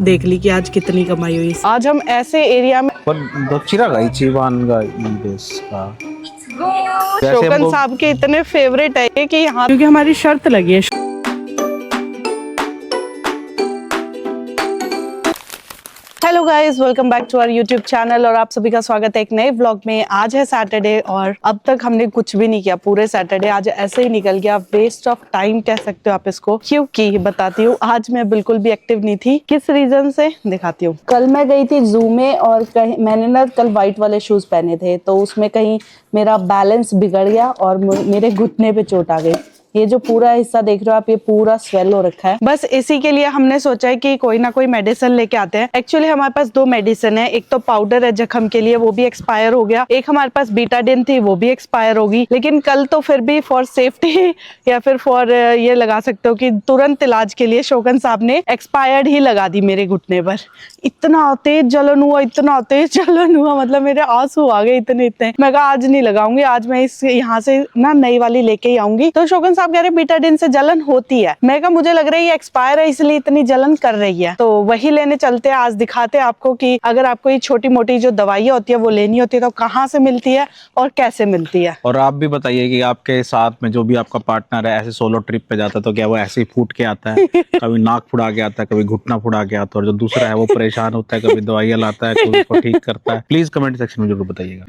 देख ली कि आज कितनी कमाई हुई। आज हम ऐसे एरिया में शोकन साहब के इतने फेवरेट है कि यहाँ क्योंकि हमारी शर्त लगी है। Hello guys, welcome back to our YouTube channel और आप सभी का स्वागत है एक नए व्लॉग में। आज है सैटरडे और अब तक हमने कुछ भी नहीं किया पूरे सैटरडे। आज ऐसे ही निकल गया, वेस्ट ऑफ टाइम कह सकते हो आप इसको। क्योंकि बताती हूँ, आज मैं बिल्कुल भी एक्टिव नहीं थी। किस रीजन से दिखाती हूँ। कल मैं गई थी जू में और मैंने ना कल व्हाइट वाले शूज पहने थे, तो उसमें कहीं मेरा बैलेंस बिगड़ गया और मेरे घुटने पे चोट आ गई। ये जो पूरा हिस्सा देख रहे हो आप, ये पूरा स्वेल हो रखा है। बस इसी के लिए हमने सोचा है कि कोई ना कोई मेडिसिन लेके आते हैं। एक्चुअली हमारे पास दो मेडिसिन है, एक तो पाउडर है जख्म के लिए, वो भी एक्सपायर हो गया। एक हमारे पास बीटाडिन थी, वो भी एक्सपायर होगी। लेकिन कल तो फिर भी फॉर सेफ्टी या फिर फॉर ये लगा सकते हो कि तुरंत इलाज के लिए शोकन साहब ने एक्सपायर्ड ही लगा दी मेरे घुटने पर। इतना तेज जलन हुआ, इतना तेज जलन हुआ, मतलब मेरे आंसू आ गए इतने इतने। मैं कहा आज नहीं लगाऊंगी, आज मैं इस यहाँ से ना नई वाली लेके ही आऊंगी। तो शोकन साहब कह रहे बीटाडिन से जलन होती है। मैं कहा मुझे लग रहा है ये एक्सपायर है इसलिए इतनी जलन कर रही है, तो वही लेने चलते हैं। आज दिखाते हैं आपको कि अगर आपको ये छोटी मोटी जो दवाइयाँ होती है वो लेनी होती है तो कहाँ से मिलती है और कैसे मिलती है। और आप भी बताइए कि आपके साथ में जो भी आपका पार्टनर है ऐसे सोलो ट्रिप पे जाता है तो क्या वो ऐसे ही फूट के आता है, कभी नाक फुड़ा के आता है, कभी घुटना फुड़ा के आता है, और जो दूसरा है वो परेशान होता है, कभी दवाइयाँ लाता है, कभी उसको ठीक करता है। प्लीज कमेंट सेक्शन में जरूर बताइएगा।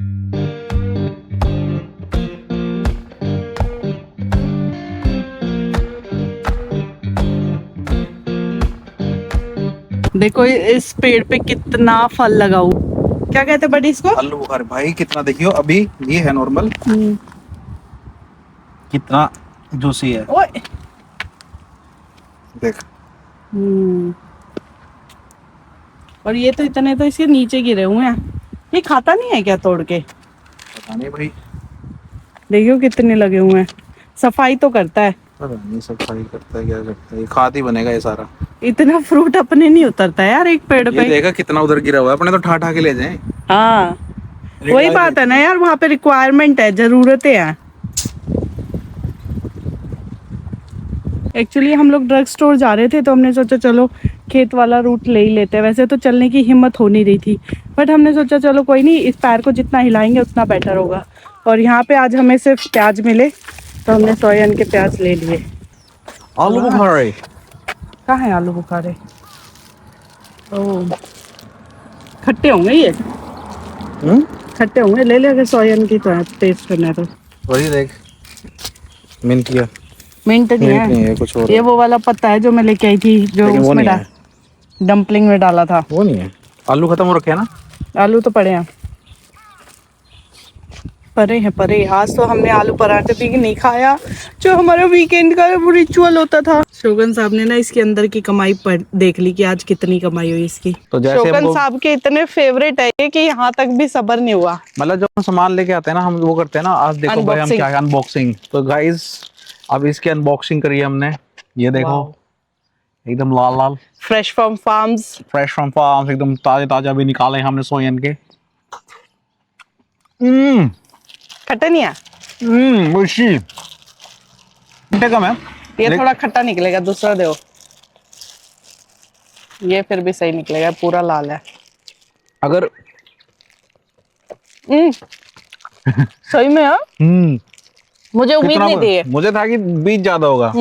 देखो इस पेड़ पे कितना फल लगा हुआ। क्या कहते हैं बड़ी इसको? आलू बुखारे भाई, कितना देखियो अभी ये है नॉर्मल, कितना जूसी है ओए देख। और ये तो इतने तो इसके नीचे गिरे हुए हैं। ये खाता नहीं है क्या तोड़ के? पता नहीं भाई, देखियो कितने लगे हुए हैं। सफाई तो करता है। पता नहीं सफाई करता है क्या करता है, ये खाद ही बनेगा ये सारा। इतना फ्रूट अपने नहीं उतरता यार एक पेड़ पे। ये देखा कितना उधर गिरा हुआ है, अपने तो ठा ठा के ले जाएं। हाँ वही बात है ना यार, वहाँ पे रिक्वायरमेंट है, जरूरतें हैं। एक्चुअली हम लोग ड्रग स्टोर जा रहे थे तो हमने सोचा चलो खेत वाला रूट ले ही लेते हैं। वैसे तो चलने की हिम्मत हो नहीं रही थी, बट हमने सोचा चलो कोई नहीं, इस पैर को जितना हिलाएंगे उतना बेटर होगा। और यहाँ पे आज हमें सिर्फ प्याज मिले तो हमने सोयाबीन के प्याज ले लिए। आलू बुखारे कहाँ है आलू बुखारे? ओह खट्टे होंगे ये। खट्टे होंगे, ले ले अगर सोयाबीन की तो टेस्ट करना है तो। वही देख, मिंट किया। मिंट नहीं है, कुछ और ये वो वाला पत्ता है जो मैं लेके आई थी, जो उसमें डम्पलिंग में डाला था। वो नहीं है। आलू खत्म हो रखे हैं ना? आलू तो पड़े हैं, परे। आज तो हमने आलू पराठे भी नहीं खाया, जो हमारा वीकेंड का रिचुअल होता था। शोगन साहब ने ना इसके अंदर की कमाई देख ली कि आज कितनी कमाई हुई इसकी। तो शोगन साहब के इतने फेवरेट है कि यहाँ तक भी सब्र नहीं हुआ। मतलब जब हम सामान लेके आते हैं ना, हम वो करते हैं ना, आज देखो भाई हम क्या है, अनबॉक्सिंग। तो गाइस अब इसकी अनबॉक्सिंग करी हमने। ये देखो एकदम लाल लाल, फ्रेश फ्रॉम फार्म्स, एकदम ताजे ताजा भी निकाले हमने सोयाबीन के। खट्टा नहीं है। कम है ये थोड़ा खट्टा निकलेगा, दूसरा दो। ये फिर भी सही निकलेगा, पूरा लाल है। अगर सही में है। मुझे उम्मीद नहीं थी। मुझे था कि बीज ज्यादा होगा।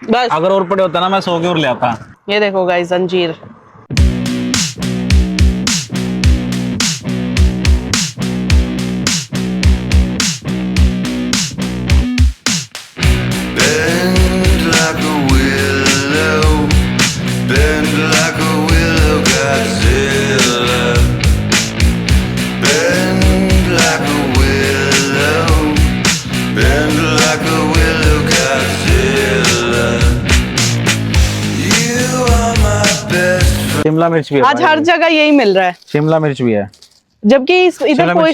बस अगर और पड़े होता ना, मैं 100 के और ले आता। ये देखो गाइस, अंजीर। शिमला मिर्च भी है आज हर जगह यही मिल रहा है। शिमला मिर्च भी है, जबकि इधर कोई।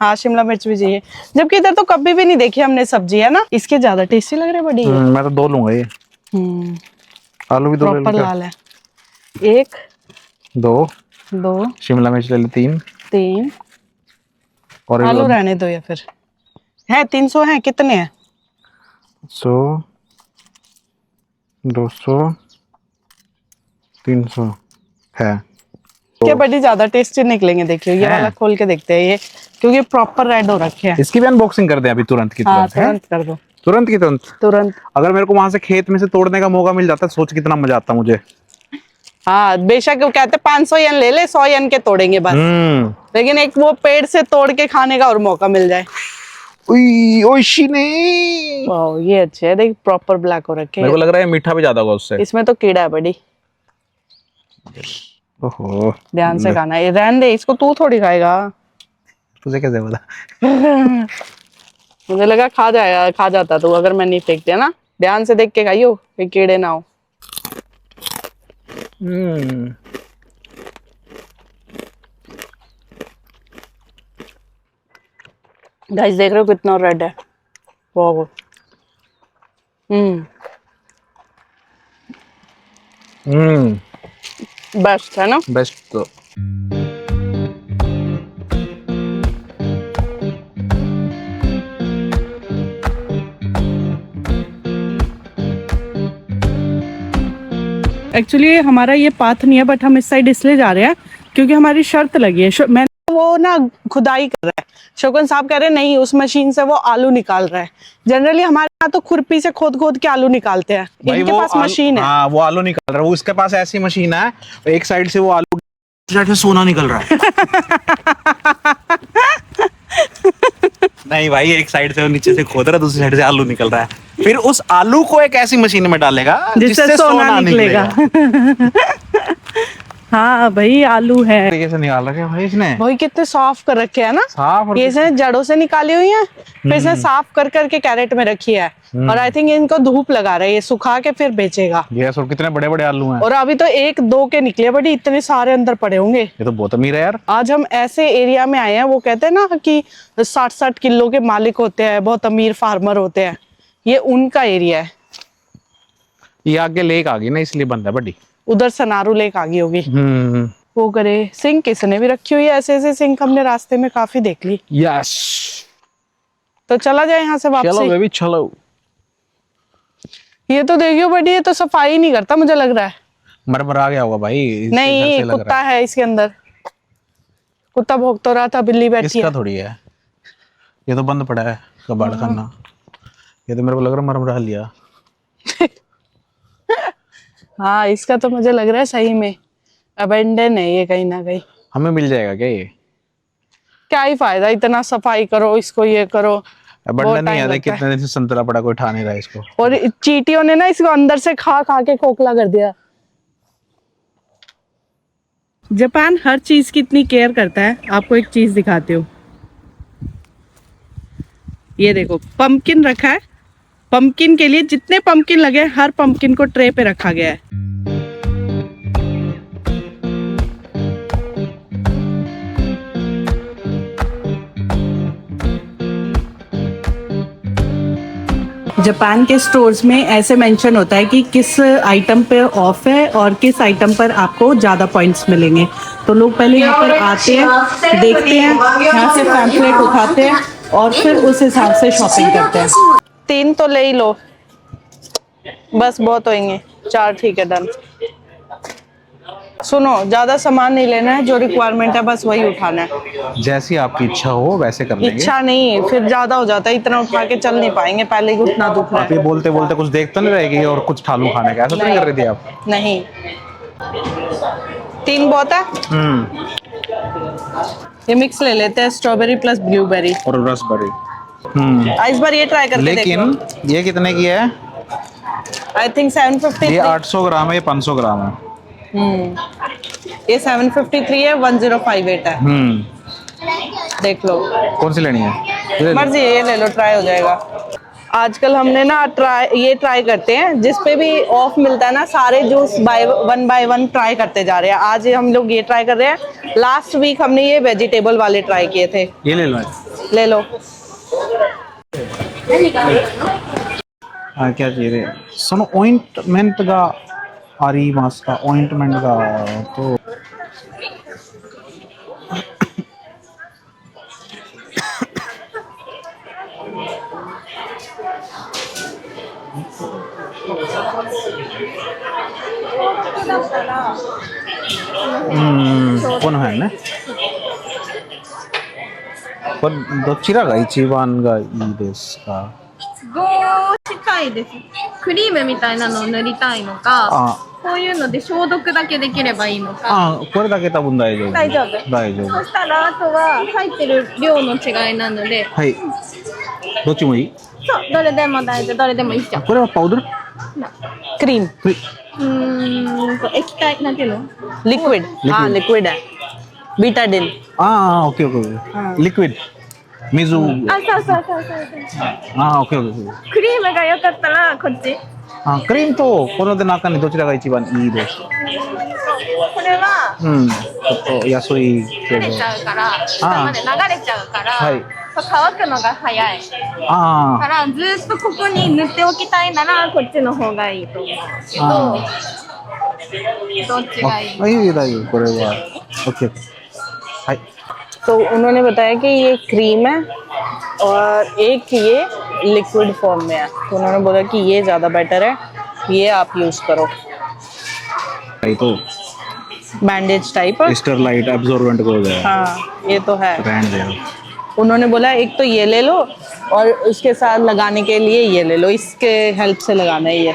हाँ शिमला मिर्च भी चाहिए, जबकि इधर तो कभी भी नहीं देखी हमने सब्जी, है ना। इसके ज्यादा टेस्टी लग रहे हैं बड़ी। मैं तो 2 लूंगा ये। आलू भी 2 ले लूं। लाल है। 1 2 शिमला मिर्च ले ली 3 और आलू रहने दो, या फिर है 300 है। कितने हैं? 100 200 300 है। क्या बड़ी ज्यादा टेस्टी निकलेंगे, देखियो ये हैं? वाला खोल के देखते हैं ये, क्योंकि प्रॉपर रेड हो रखे हैं। इसकी भी अनबॉक्सिंग कर दें अभी तुरंत की हाँ तुरंत, है? तुरंत कर दो, तुरंत की तुरंत। तुरंत। अगर मेरे को वहां से खेत में से तोड़ने का मौका मिल जाता, सोच कितना मजा आता मुझे। हाँ बेशक, वो कहते 500 येन ले ले, 100 येन के तोड़ेंगे बस, लेकिन एक वो पेड़ से तोड़ के खाने का और मौका मिल जाए। उई, ओइशी नहीं। वाह ये अच्छे है, देख प्रॉपर ब्लैक हो रखे मेरे को हैं। लग रहा है मीठा भी ज्यादा होगा उससे। इसमें तो कीड़ा है बड़ी, ओहो, ध्यान से खाना है। रहने दे इसको, तू थोड़ी खाएगा। तुझे कैसे पता? मुझे लगा खा जाएगा, खा जाता तू अगर मैं नहीं फेंक दिया ना। ध्यान से देख के खाइयो, फिर कीड़े ना हो। गाइस देख रहे हो कितना रेड है। वाह। बेस्ट है ना। बेस्ट तो। एक्चुअली हमारा ये पाथ नहीं है, बट हम इस साइड इसलिए जा रहे हैं क्योंकि हमारी शर्त लगी है। मैं वो ना खुदाई कर रहा है, शोकन साहब कह रहे हैं नहीं उस मशीन से वो आलू निकाल रहा है। जनरली हमारे यहाँ तो खुरपी से खोद खोद के आलू निकालते हैं, इनके पास मशीन है। हाँ वो आलू निकाल रहा है, वो इसके पास ऐसी मशीन है, एक साइड से वो आलू, साइड से सोना निकल रहा है। नहीं भाई, एक साइड से वो नीचे से खोद रहा है, दूसरी साइड से आलू निकल रहा है। फिर उस आलू को एक ऐसी मशीन में डालेगा जिससे सोना निकलेगा। हाँ भाई आलू है। तरीके से निकाल रखे भाई इसने। भाई कितने साफ कर रखे हैं ना, साफ। और ये इसने जड़ों से निकाली हुई है, फिर इसने साफ कर करके कैरेट में रखी है। और आई थिंक इनको धूप लगा रहा है, ये सुखा के फिर बेचेगा। यस, और कितने बड़े बड़े आलू हैं। और अभी तो 1-2 के निकले, बट इतने सारे अंदर पड़े होंगे। ये तो बहुत अमीर है यार। आज हम ऐसे एरिया में आए हैं, वो कहते हैं ना कि 60-60 किलो के मालिक होते हैं, बहुत अमीर फार्मर होते हैं, ये उनका एरिया है। ये आगे लेक आ गई ना, इसलिए बंद है बड़ी। उधर सनारू लेक आ गई होगी। वो करे सिंक किसने भी रखी हुई है, ऐसे ऐसे सिंक हमने रास्ते में काफी देख ली। यस, तो चला जाए यहाँ से चलो वापसी। बेबी चलो। ये तो देखियो बड़ी, ये तो सफाई नहीं करता, मुझे लग रहा है। मरमर आ गया होगा भाई, इसके घर नहीं से लग कुत्ता रहा है इसके अंदर, कुत्ता भौंक तो रहा था, बिल्ली बैठी इसका है। थोड़ी है, ये तो बंद पड़ा है कबाड़ खाना। ये तो मेरे को लग रहा है मरमरा लिया। हाँ इसका तो मुझे लग रहा है सही में अबेंडन है ये कहीं ना कहीं। हमें मिल जाएगा क्या ये? क्या ही फायदा, इतना सफाई करो, इसको ये करो। अबंडन नहीं है, कितने दिन से संतरा पड़ा, कोई उठा नहीं रहा इसको। और चींटियों ने ना इसको अंदर से खा खा के खोखला कर दिया। जापान हर चीज की इतनी केयर करता है। आपको एक चीज दिखाती हूँ, ये देखो पंपकिन रखा है। पंपकिन के लिए जितने पंपकिन लगे, हर पंपकिन को ट्रे पे रखा गया है। जापान के स्टोर्स में ऐसे मेंशन होता है कि किस आइटम पे ऑफ है और किस आइटम पर आपको ज़्यादा पॉइंट्स मिलेंगे। तो लोग पहले यहाँ पर आते हैं, देखते हैं, यहाँ से पैम्फलेट उठाते हैं और फिर उस हिसाब से शॉपिंग करते हैं। 3 तो ले ही लो, बस बहुत होंगे। 4 ठीक है, डन। सुनो, ज्यादा सामान नहीं लेना है, जो रिक्वायरमेंट है बस वही उठाना है। जैसी आपकी इच्छा हो वैसे कर लेंगे। इच्छा नहीं, फिर ज्यादा हो जाता है, इतना उठा के चल नहीं पाएंगे, पहले ही उठना दुख रहा आप ये है। बोलते बोलते कुछ देख तो नहीं रहेगी और कुछ ठालू खाने का, ऐसा तो नहीं कर रही थी आप? नहीं, 3 बहुत है। ये मिक्स ले लेते हैं, स्ट्रॉबेरी प्लस ब्लूबेरी और रसबेरी। इस बार ये ट्राई करके लेकिन देखो। ये कितने की है? I think 750। ये 800 ग्राम है, ये 500 ग्राम है। ये 753 है, 1058 है। देख लो कौन सी लेनी है? ये ले लो। मर्जी है, ये ले लो, ट्राई हो जाएगा। आजकल हमने ना ये ट्राई करते हैं, जिस पे भी ऑफ मिलता है ना, सारे juice one by one try करते जा रहे हैं। आज हम लोग ये ट्राई कर रहे हैं। लास्ट वीक हमने ये वेजिटेबल वाले ट्राई किए थे। ये ले लो। ले लो। हाँ क्या चाहिए? सुनो, ऑइंटमेंट का आरी मास का ऑइंटमेंट का तो この辺ね。これどちらが一番がいいですか？どうしたいです。クリームみたいなのを塗りたいのか、あ、こういうので消毒だけできればいいのか。あ、これだけ多分大丈夫。大丈夫。大丈夫。そしたらあとは入ってる量の違いなので、はい。どっちもいい？そうどれでも大丈夫、どれでもいいじゃん。これはパウダー？ क्रीम 液体なんていうの？ लिक्विड हाँ लिक्विड है बीटाडिन ああ、オッケーオッケー。リクイッド。水。あ、そうそう。ああ、オッケーオッケー。クリームが良かったらこっち。あ、クリームとこの中にどちらが一番いいですか？これはうん。ちょっと安いけど。流れちゃうから下まで流れちゃうから、はい乾くのが早いああ。からずっとここに塗っておきたいならこっちの方がいいと思うけど、あどっちがいい？あ、いい大丈夫。これは。オッケー。はい。 तो उन्होंने बताया कि ये क्रीम है और एक ये लिक्विड फॉर्म में है तो उन्होंने बोला कि ये ज़्यादा बेटर है ये आप यूज़ करो はいと बैंडेज टाइप स्टरलाइट एब्जॉर्बेंट हो गया। हाँ ये तो है रहने दे। उन्होंने बोला एक तो ये ले लो और उसके साथ लगाने के लिए ये ले लो इसके हेल्प से लगाना है ये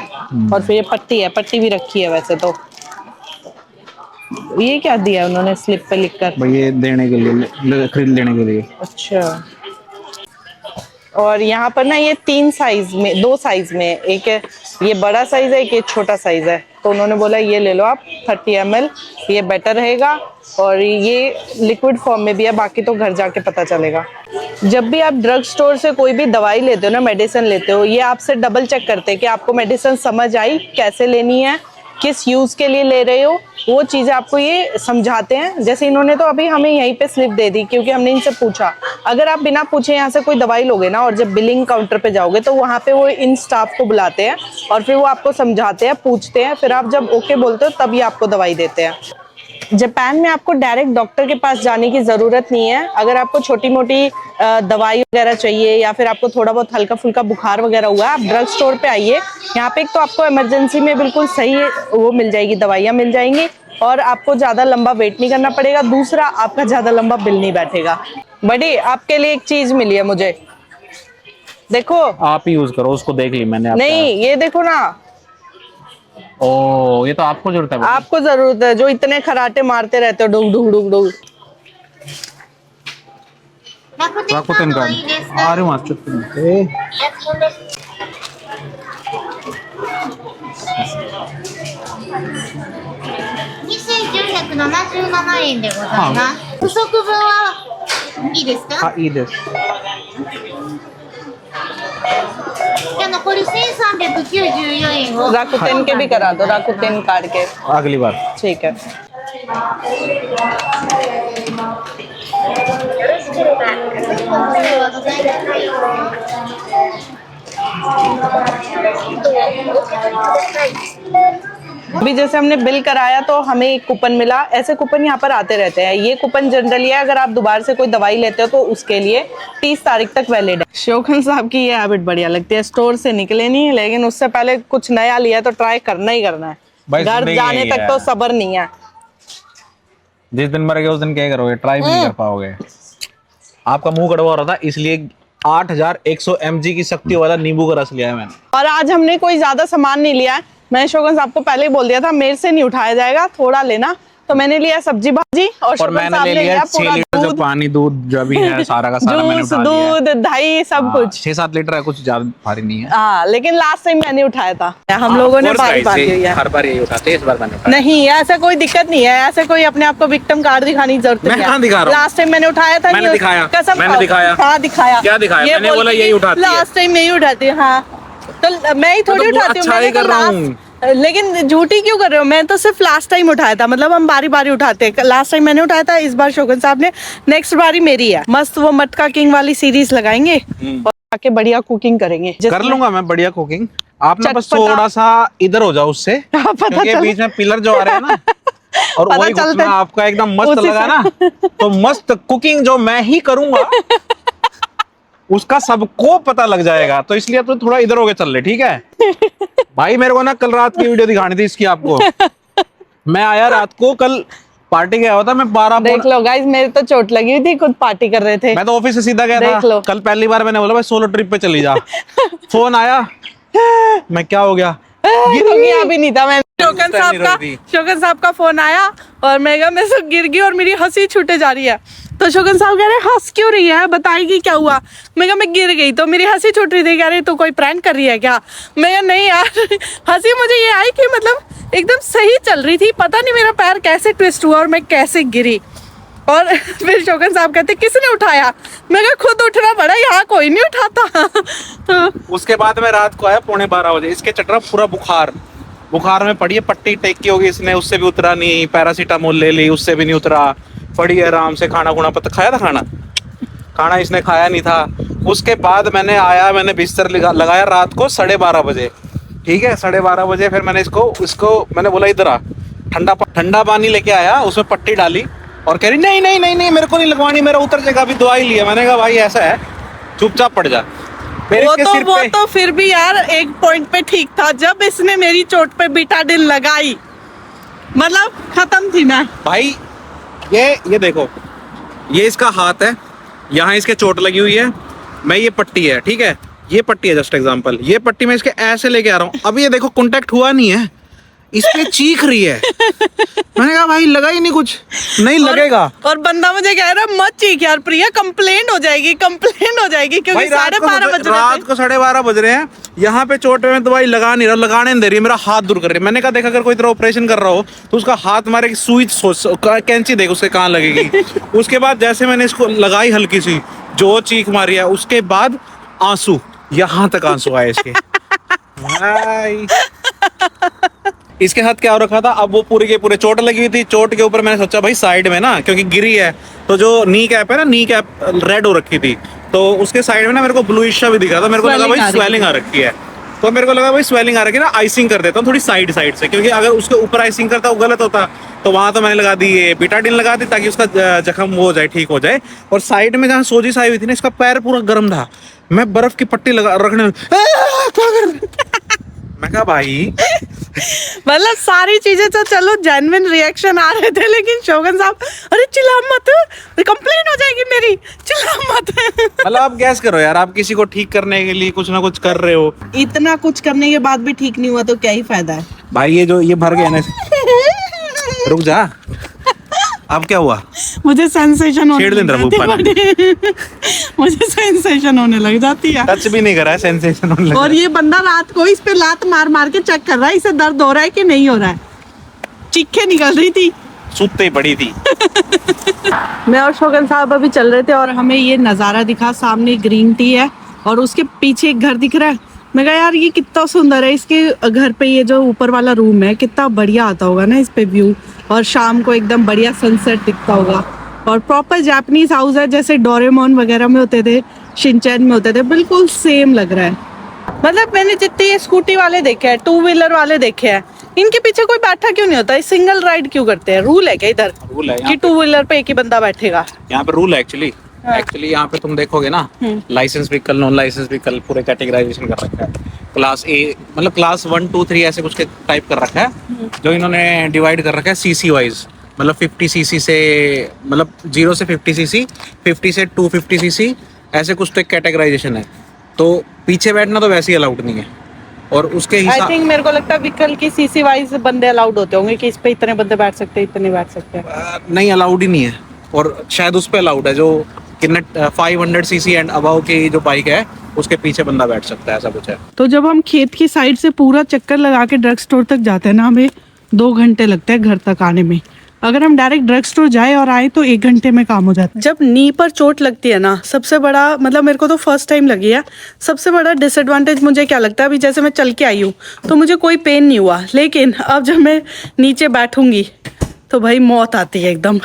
और फिर ये पट्टी है पट्टी भी रखी है वैसे तो ये क्या दिया है उन्होंने स्लिप पे लिखकर भाई ये देने के लिए खरीद लेने के लिए। अच्छा और यहाँ पर ना ये 3 साइज में 2 साइज में एक है ये बड़ा साइज है एक ये छोटा साइज है तो उन्होंने बोला ये ले लो आप 30 ml ये बेटर रहेगा और ये लिक्विड फॉर्म में भी है बाकी तो घर जाके पता चलेगा। जब भी आप ड्रग स्टोर से कोई भी दवाई लेते हो ना मेडिसिन लेते हो ये आपसे डबल चेक करते हैं कि आपको मेडिसिन समझ आई कैसे लेनी है किस यूज के लिए ले रहे हो वो चीजें आपको ये समझाते हैं। जैसे इन्होंने तो अभी हमें यहीं पे स्लिप दे दी क्योंकि हमने इनसे पूछा अगर आप बिना पूछे यहाँ से कोई दवाई लोगे ना और जब बिलिंग काउंटर पे जाओगे तो वहाँ पे वो इन स्टाफ को बुलाते हैं और फिर वो आपको समझाते हैं पूछते हैं फिर आप जब ओके बोलते हो तभी आपको दवाई देते हैं। जापान में आपको डायरेक्ट डॉक्टर के पास जाने की ज़रूरत नहीं है। अगर आपको छोटी मोटी दवाई वगैरह चाहिए या फिर आपको थोड़ा बहुत हल्का फुल्का बुखार वगैरह हुआ आप ड्रग स्टोर पे आइए। यहाँ पे एक तो आपको इमरजेंसी में बिल्कुल सही वो मिल जाएगी दवाइयाँ मिल जाएंगी और आपको ज़्यादा लंबा वेट नहीं करना पड़ेगा। दूसरा आपका ज़्यादा लंबा बिल नहीं बैठेगा। बड़ी आपके लिए एक चीज़ मिली है मुझे देखो आप ही यूज करो उसको देख ली मैंने। नहीं ये देखो ना ओ ये तो आपको जरूरत है। आपको जरूरत है जो इतने खराटे मारते रहते हो डुग डुग डुग डुग। राकुतेन का अरे मास्टर $2,977円でございます。不足分はいいですか？ हाँ ई देश じゃあ残り1394円を राकुतेन के भी करा दो राकुतेन कार्ड के अगली बार। ठीक है। अभी जैसे हमने बिल कराया तो हमें एक कूपन मिला। ऐसे कूपन यहाँ पर आते रहते हैं। ये कूपन जनरली है अगर आप दोबारा से कोई दवाई लेते हो तो उसके लिए 30 तारीख तक वैलिड है। शोकन साहब की ये हैबिट बढ़िया लगती है। स्टोर से निकले नहीं लेकिन उससे पहले कुछ नया लिया तो ट्राई करना ही करना है। भाई घर जिंदगी जाने यही तक है। तो सब्र नहीं है। जिस दिन मर गए उस दिन क्या करोगे? ट्राई भी नहीं कर पाओगे। आपका मुंह कड़वा हो रहा था इसलिए 8100 mg की शक्ति वाला नींबू का रस लिया है मैंने। और आज हमने कोई ज्यादा सामान नहीं लिया है। मैंने शोकन साहब को पहले ही बोल दिया था मेरे से नहीं उठाया जाएगा थोड़ा लेना तो मैंने लिया सब्जी भाजी और शोकन मैंने साहब ले ने लिया लिया 6 पूरा लीटर जो दूध पानी दूध जो भी है सारा का सारा मैंने जूस उठा लिया है। दूध दही सब कुछ 6-7 लीटर है कुछ ज्यादा भारी नहीं है। हाँ लेकिन लास्ट टाइम मैंने उठाया था। हम लोगों ने बारी बारी हुई है। हर बार यही उठाते हैं इस बार मैंने उठाया। नहीं ऐसा कोई दिक्कत नहीं है। ऐसे कोई अपने आप को विक्टिम कार्ड दिखाने की जरूरत मैं नहीं कहाँ दिखा रहा हूँ? लास्ट टाइम मैंने उठाया था। मैंने नहीं, दिखाया। कसम मैंने खाओ। दिखाया। हाँ दिखाया। क्या दिखाया? मैंने बोला यही उठाती है। लास्ट टाइम यही उठाती है। हाँ तो मैं ही थोड़ी तो उठाती हूँ। अच्छा ही कर रहा हूँ। लेकिन झूठी क्यों कर रहे हो? मैं तो सिर्फ लास्ट टाइम उठाया था। मतलब हम बारी बारी उठाते हैं। लास्ट टाइम मैंने उठाया था इस बार शोकन साहब ने। नेक्स्ट बारी मेरी है। मस्त वो मटका किंग वाली सीरीज लगाएंगे और आके बढ़िया कुकिंग करेंगे। कर लूंगा मैं बढ़िया कुकिंग। आप ना बस चटपटा। थोड़ा सा इधर हो जाओ उससे क्योंकि बीच में पिलर जो आ रहे हैं ना और पता वही चलता घुटना है। आपका एकदम मस्त उसी लगा ना तो मस्त कुकिंग जो मैं ही करूंगा उसका सबको पता लग जाएगा। तो इसलिए तो थोड़ा इधर हो गए चल ले ठीक है भाई। मेरे को ना कल रात की वीडियो दिखानी थी इसकी आपको मैं आया रात को, कल पार्टी गया हुआ था मैं 12 देख लो गाइस, मेरे तो चोट लगी हुई थी, खुद पार्टी कर रहे थे। मैं तो ऑफिस से सीधा गया देख लो। था। कल पहली बार मैंने बोला भाई सोलो ट्रिप पे चली जा। फोन आया, मैं क्या हो गया, गया भी नहीं था मैं। नहीं शोकन साहब का फोन आया और मैं कहा मैं सब गिर गई और मेरी हंसी छूटे जा रही है। तो शोकन साहब कह रहे हंस क्यों रही है, बताएगी क्या हुआ। मैं कहा मैं गिर गई तो मेरी हंसी छूट रही थी। कह रही तू कोई प्रैंक कर रही है क्या। मैं कहा नहीं यार, हंसी मुझे ये आई कि मतलब एकदम सही चल रही थी, पता नहीं मेरा पैर कैसे ट्विस्ट हुआ और मैं कैसे गिरी। और फिर शोकन साहब कहते किसने उठाया। मैं कहा खुद उठना पड़ा, यहाँ कोई नहीं उठाता। तो उसके बाद मैं रात को आया 11:45 बजे, इसके चटरा पूरा बुखार में पड़ी है, पट्टी टेक की होगी इसने, उससे भी उतरा नहीं, पैरासीटामोल ले ली उससे भी नहीं उतरा, पड़ी है आराम से। खाना खुना पता खाया था, खाना इसने खाया नहीं था। उसके बाद मैंने आया, मैंने बिस्तर लगाया रात को 12:30 बजे, ठीक है 12:30 बजे। फिर मैंने इसको मैंने बोला इधर आ, ठंडा पानी लेके आया, उसमें पट्टी डाली और कह रही नहीं मेरे को नहीं लगवानी, मेरा उतर जाएगा, अभी दवाई लिया। मैंने कहा भाई ऐसा है, चुपचाप पड़ जा। वो तो फिर भी यार एक पॉइंट पे ठीक था, जब इसने मेरी चोट पे बीटाडिन लगाई मतलब खत्म थी मैं। भाई ये देखो, ये इसका हाथ है, यहाँ इसके चोट लगी हुई है, मैं ये पट्टी है, ठीक है ये पट्टी है, जस्ट एग्जांपल, ये पट्टी मैं इसके ऐसे लेके आ रहा हूँ। अभी ये देखो कांटेक्ट हुआ नहीं है, इस पे चीख रही है। मैंने कहा भाई लगा ही नहीं, कुछ नहीं लगेगा। और बंदा मुझे कह रहा है मत चीख यार प्रिया, कंप्लेंट हो जाएगी क्योंकि 12:30 बज रहे थे। रात को 12:30 बज रहे हैं, यहाँ पे चोट पे मैं दवाई लगा नहीं रहा, लगाने नहीं दे रही, मेरा हाथ दूर कर रही है। मैंने कहा देख अगर कोई तरह ऑपरेशन कर रहा हो तो उसका हाथ मारे, सुई कैंची देख उसके कहाँ लगेगी। उसके बाद जैसे मैंने इसको लगाई हल्की सी, जो चीख मारी है, उसके बाद आंसू, यहाँ तक आंसू आए इसके। भाई इसके हाथ क्या हो रखा था, अब वो पूरे के पूरे चोट लगी हुई थी। चोट के ऊपर मैंने सोचा भाई साइड में ना, क्योंकि गिरी है तो जो नी कैप है ना, नी कैप रेड हो रखी थी, तो उसके साइड में ना मेरे को ब्लूइश सा भी दिखा था। मेरे को लगा भाई स्वेलिंग आ रखी है, तो मेरे को लगा भाई स्वेलिंग आ रखी है ना, आइसिंग कर देता हूँ थोड़ी साइड से, क्योंकि अगर उसके ऊपर आइसिंग करता वो गलत होता। तो वहां तो मैंने लगा दी ये बीटाडिन लगा दी ताकि उसका जख्म हो जाए, ठीक हो जाए। और साइड में जहाँ सोजिश आई हुई थी ना, इसका पैर पूरा गर्म था, मैं बर्फ की पट्टी लगा रखने मैं कहा भाई मतलब सारी चीजें तो चलो जेन्युइन रिएक्शन आ रहे थे, लेकिन शोगन साहब अरे चिल्ला मत, कंप्लेन हो जाएगी मेरी, चिल्ला मत। मतलब आप गैस करो यार, आप किसी को ठीक करने के लिए कुछ ना कुछ कर रहे हो, इतना कुछ करने के बाद भी ठीक नहीं हुआ तो क्या ही फायदा है भाई। ये भर गया ना, रुक जा, अब क्या हुआ, मुझे सेंसेशन होने लग जाती है, मुझे सेंसेशन होने लग जाती है। टच भी नहीं करा है, सेंसेशन होने लगा। और ये बंदा रात को इस पे लात मार मार के चेक कर रहा है, इसे दर्द हो रहा है कि नहीं हो रहा है। चीखें निकल रही थी, सुत्ते ही पड़ी थी। मैं और शोगन साहब अभी चल रहे थे और हमें ये नज़ारा दिखा, सामने ग्रीन टी है और उसके पीछे एक घर दिख रहा है। मैं कहा यार ये कितना सुंदर है, इसके घर पे ये जो ऊपर वाला रूम है कितना बढ़िया आता होगा ना इस पे व्यू, और शाम को एकदम बढ़िया सनसेट दिखता होगा। और प्रॉपर जापानीज हाउस है, जैसे डोरेमोन वगैरह में होते थे, शिनचैन में होते थे, बिल्कुल सेम लग रहा है। मतलब मैंने जितने ये स्कूटी वाले देखे हैं, 2 व्हीलर वाले देखे हैं, इनके पीछे कोई बैठा क्यों नहीं होता, सिंगल राइड क्यों करते हैं? रूल है क्या इधर? रूल है कि 2 व्हीलर पे एक ही बंदा बैठेगा? यहाँ पे रूल है एक्चुअली। यहाँ पे तुम देखोगे ना, license vehicle, non license vehicle, पूरे कैटेगराइजेशन कर रखा है। क्लास ए मतलब क्लास 1 2 3 ऐसे कुछ के टाइप कर रखा है, जो इन्होंने डिवाइड कर रखा है सीसी वाइज। मतलब 50 सीसी से, मतलब 0 से 50 सीसी, 50 से 250 सीसी, ऐसे कुछ तो एक कैटेगराइजेशन है। तो पीछे बैठना तो वैसे ही अलाउड नहीं है। और उसके हिसाब, आई थिंक मेरे को लगता है व्हीकल की सीसी वाइज बंदे अलाउड होते होंगे कि इस पे इतने बंदे बैठ सकते हैं, इतने बैठ सकते हैं। नहीं अलाउड ही नहीं है। और शायद उस पे अलाउड है जो कितने 500 सीसी एंड अबव की जो बाइक है उसके पीछे बंदा बैठ सकता है, ऐसा कुछ है। तो जब हम खेत की साइड से पूरा चक्कर लगा के ड्रग स्टोर तक जाते हैं ना, हमें 2 घंटे लगते हैं घर तक आने में। अगर हम डायरेक्ट ड्रग स्टोर जाए और आए तो 1 घंटे में काम हो जाता है। जब नी पर चोट लगती है ना, सबसे बड़ा मतलब मेरे को तो फर्स्ट टाइम लगी है, सबसे बड़ा डिसएडवांटेज मुझे क्या लगता है, अभी जैसे मैं चल के आई हूँ तो मुझे कोई पेन नहीं हुआ, लेकिन अब जब मैं नीचे बैठूंगी तो भाई मौत आती है एकदम।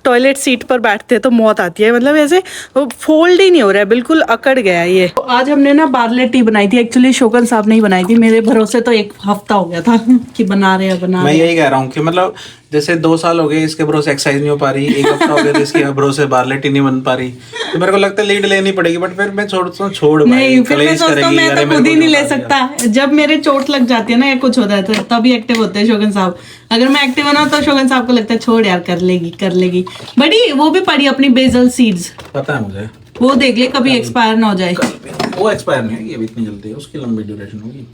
टॉयलेट सीट पर बैठते हैं तो मौत आती है, मतलब ऐसे फोल्ड ही नहीं हो रहा है, बिल्कुल अकड़ गया है ये। तो आज हमने ना बार्ले टी बनाई थी, एक्चुअली शोकन साहब ने ही बनाई थी, मेरे भरोसे तो 1 हफ्ता हो गया था कि बना रहे हैं। मैं यही कह रहा हूँ कि मतलब जैसे 2 साल हो गए इसके भरोसे एक्सरसाइज नहीं हो पा रही, 1 हफ्ता हो गया तो इसके भरोसे बारलेट ही नहीं बन पा रही, तो मेरे को लगता है लीड लेनी पड़ेगी, बट फिर मैं छोड़ नहीं, फिर मैं सोचता हूँ मैं तो खुद ही नहीं ले सकता। जब मेरे चोट लग जाती है ना या कुछ होता है तो तभी एक्टिव होते हैं शोगन साहब। अगर मैं एक्टिव ना तो शोगन साहब को लगता है छोड़ यार, कर लेगी। बड़ी वो भी पड़ी अपनी बेसल सीड्स, पता है मुझे, वो देख ले कभी एक्सपायर ना हो जाए। वो एक्सपायर नहीं है, ये भी इतनी जल्दी है, उसकी लंबी ड्यूरेशन होगी।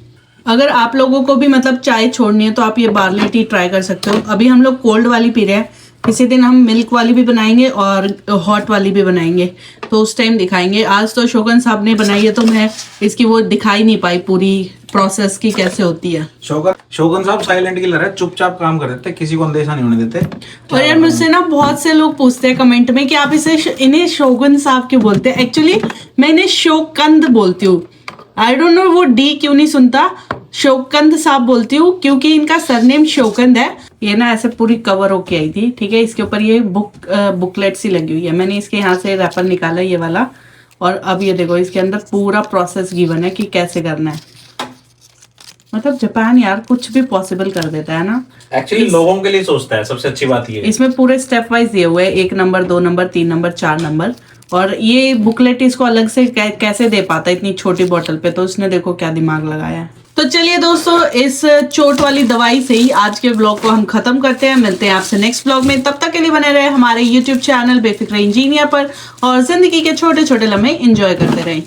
अगर आप लोगों को भी मतलब चाय छोड़नी है तो आप ये बारले टी ट्राई कर सकते हो। अभी हम लोग कोल्ड वाली पी रहे हैं, किसी दिन हम मिल्क वाली भी बनाएंगे और हॉट वाली भी बनाएंगे, तो उस टाइम दिखाएंगे। आज तो शोगन साहब ने बनाई है तो मैं इसकी वो दिखाई नहीं पाई पूरी प्रोसेस की कैसे होती है। शोगन साहब साइलेंट किलर है, चुपचाप काम कर देते, किसी को अंदेशा नहीं होने देते। और यार मुझसे ना बहुत से लोग पूछते हैं कमेंट में कि आप इन्हें शोगन साहब क्यों बोलते हैं। एक्चुअली मैं इन्हें शोकंद बोलती हूँ, आई डोंट नो वो डी क्यों नहीं सुनता, शोकंद साहब बोलती हूँ क्योंकि इनका सरनेम शोकंद है। ये ना ऐसे पूरी कवर होके आई थी, ठीक है। इसके ऊपर ये बुकलेट सी लगी हुई है, मैंने इसके यहाँ से रैपर निकाला ये वाला, और अब ये देखो इसके अंदर पूरा प्रोसेस गिवन है कि कैसे करना है। मतलब जापान यार कुछ भी पॉसिबल कर देता है ना, एक्चुअली लोगों के लिए सोचता है, सबसे अच्छी बात ये है। इसमें पूरे स्टेप वाइज दिए हुए हैं, 1 नंबर 2 नंबर 3 नंबर 4 नंबर, और ये बुकलेट इसको अलग से कैसे दे पाता है इतनी छोटी बोतल पे, तो उसने देखो क्या दिमाग लगाया है। तो चलिए दोस्तों, इस चोट वाली दवाई से ही आज के ब्लॉग को हम खत्म करते हैं। मिलते हैं आपसे नेक्स्ट ब्लॉग में, तब तक के लिए बने रहे हमारे यूट्यूब चैनल बेफिक्र इंजीनियर पर और जिंदगी के छोटे छोटे लम्हे एंजॉय करते रहें।